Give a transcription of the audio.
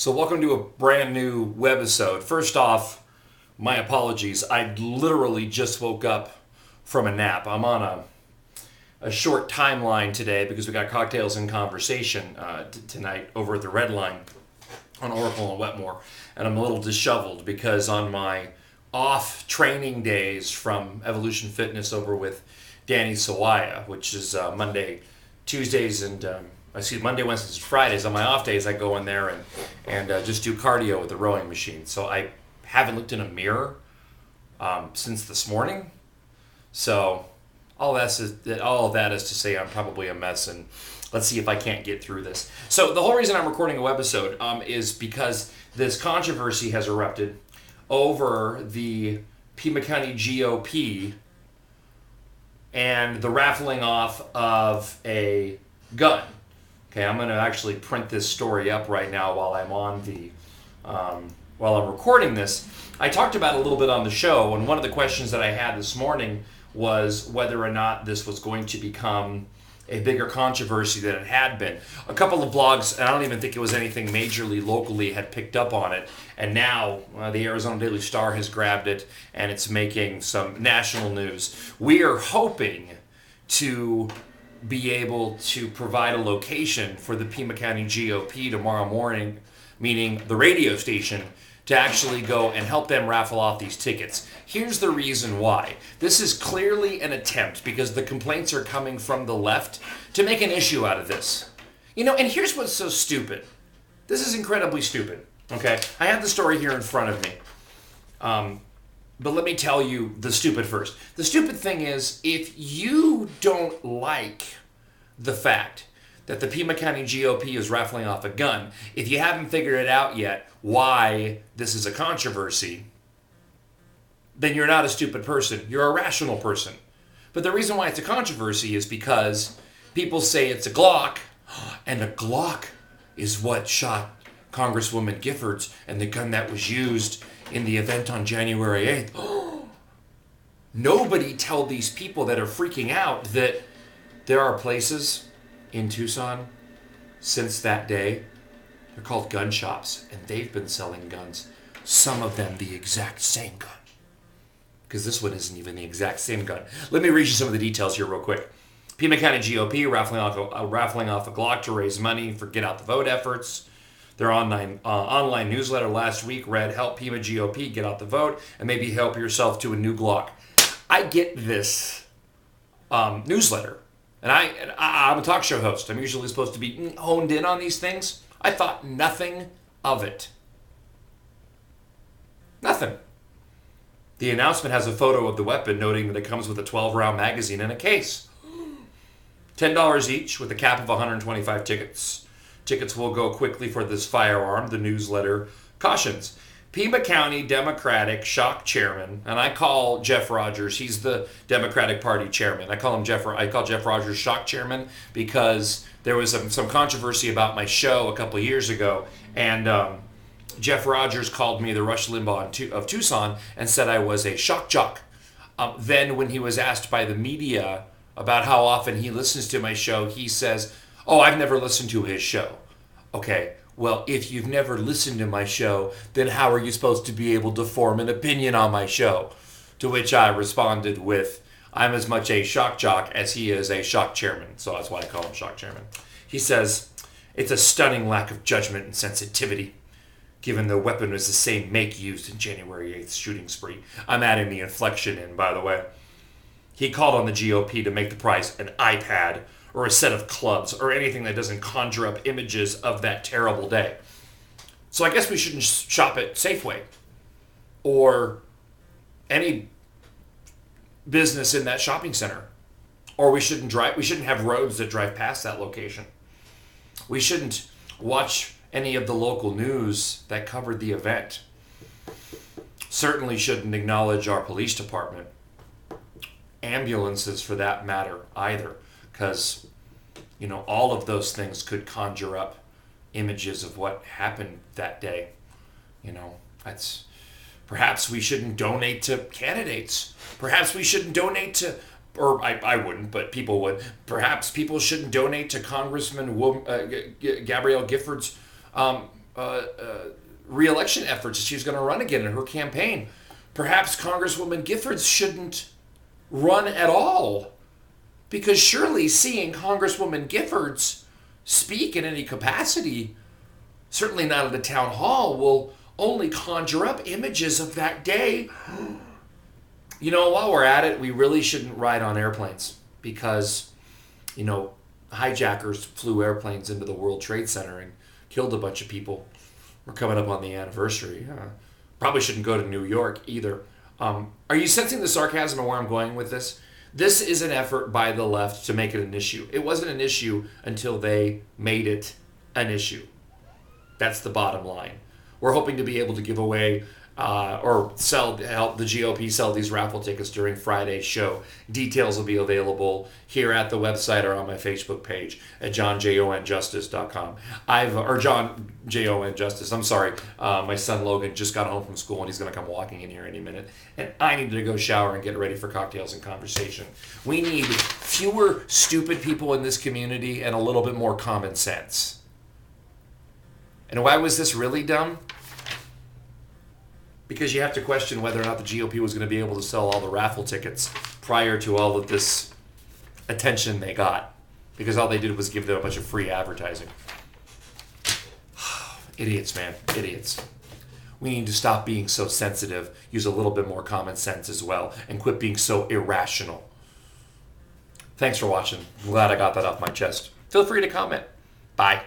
So welcome to a brand new webisode. First off, my apologies. I literally just woke up from a nap. I'm on a short timeline today because we got cocktails and conversation tonight over at the Red Line on Oracle and Wetmore. And I'm a little disheveled because on my off training days from Evolution Fitness over with Danny Sawaya, which is Monday, Tuesdays, and Monday, Wednesdays, and Fridays. On my off days, I go in there and just do cardio with the rowing machine. So I haven't looked in a mirror since this morning. So all of that is to say I'm probably a mess, and let's see if I can't get through this. So the whole reason I'm recording a webisode is because this controversy has erupted over the Pima County GOP and the raffling off of a gun. Okay, I'm going to actually print this story up right now while I'm on while I'm recording this. I talked about it a little bit on the show, and one of the questions that I had this morning was whether or not this was going to become a bigger controversy than it had been. A couple of blogs, and I don't even think it was anything majorly locally, had picked up on it, and now the Arizona Daily Star has grabbed it, and it's making some national news. We are hoping to be able to provide a location for the Pima County GOP tomorrow morning, meaning the radio station, to actually go and help them raffle off these tickets. Here's the reason why. This is clearly an attempt, because the complaints are coming from the left, to make an issue out of this. And here's what's so stupid. This is incredibly stupid, okay? I have the story here in front of me. But let me tell you the stupid first. The stupid thing is, if you don't like the fact that the Pima County GOP is raffling off a gun, if you haven't figured it out yet why this is a controversy, then you're not a stupid person. You're a rational person. But the reason why it's a controversy is because people say it's a Glock, and a Glock is what shot Congresswoman Giffords and the gun that was used in the event on January 8th. Nobody tell these people that are freaking out that there are places in Tucson since that day. They're called gun shops, and they've been selling guns. Some of them the exact same gun. Because this one isn't even the exact same gun. Let me read you some of the details here real quick. Pima County GOP raffling off a Glock to raise money for Get Out the Vote efforts. Their online newsletter last week read, "Help Pima GOP get out the vote and maybe help yourself to a new Glock." I get this newsletter, and I'm a talk show host. I'm usually supposed to be honed in on these things. I thought nothing of it. Nothing. The announcement has a photo of the weapon, noting that it comes with a 12-round magazine and a case. $10 each with a cap of 125 tickets. Tickets will go quickly for this firearm, the newsletter cautions. Pima County Democratic Shock Chairman, and I call Jeff Rogers, he's the Democratic Party chairman. I call Jeff Rogers Shock Chairman because there was some controversy about my show a couple of years ago, and Jeff Rogers called me the Rush Limbaugh of Tucson and said I was a shock jock. Then when he was asked by the media about how often he listens to my show, he says, "Oh, I've never listened to his show." Okay, well, if you've never listened to my show, then how are you supposed to be able to form an opinion on my show? To which I responded with, "I'm as much a shock jock as he is a shock chairman." So that's why I call him shock chairman. He says, "It's a stunning lack of judgment and sensitivity, given the weapon was the same make used in January 8th shooting spree." I'm adding the inflection in, by the way. He called on the GOP to make the prize an iPad or a set of clubs, or anything that doesn't conjure up images of that terrible day. So I guess we shouldn't shop at Safeway or any business in that shopping center. Or we shouldn't have roads that drive past that location. We shouldn't watch any of the local news that covered the event. Certainly shouldn't acknowledge our police department. Ambulances, for that matter, either. Because, all of those things could conjure up images of what happened that day. Perhaps we shouldn't donate to candidates. Perhaps we shouldn't donate to, or I wouldn't, but people would. Perhaps people shouldn't donate to Congressman Gabrielle Giffords' re-election efforts. She's going to run again in her campaign. Perhaps Congresswoman Giffords shouldn't run at all, because surely seeing Congresswoman Giffords speak in any capacity, certainly not at a town hall, will only conjure up images of that day. You know, while we're at it, we really shouldn't ride on airplanes, because, you know, hijackers flew airplanes into the World Trade Center and killed a bunch of people. We're coming up on the anniversary. Probably shouldn't go to New York either. Are you sensing the sarcasm of where I'm going with this? This is an effort by the left to make it an issue. It wasn't an issue until they made it an issue. That's the bottom line. We're hoping to be able to give away or help the GOP sell these raffle tickets during Friday's show. Details will be available here at the website or on my Facebook page at johnjonjustice.com. Or John Jon Justice. I'm sorry. My son Logan just got home from school and he's going to come walking in here any minute. And I need to go shower and get ready for cocktails and conversation. We need fewer stupid people in this community and a little bit more common sense. And why was this really dumb? Because you have to question whether or not the GOP was going to be able to sell all the raffle tickets prior to all of this attention they got. Because all they did was give them a bunch of free advertising. Idiots, man. Idiots. We need to stop being so sensitive, use a little bit more common sense as well, and quit being so irrational. Thanks for watching. I'm glad I got that off my chest. Feel free to comment. Bye.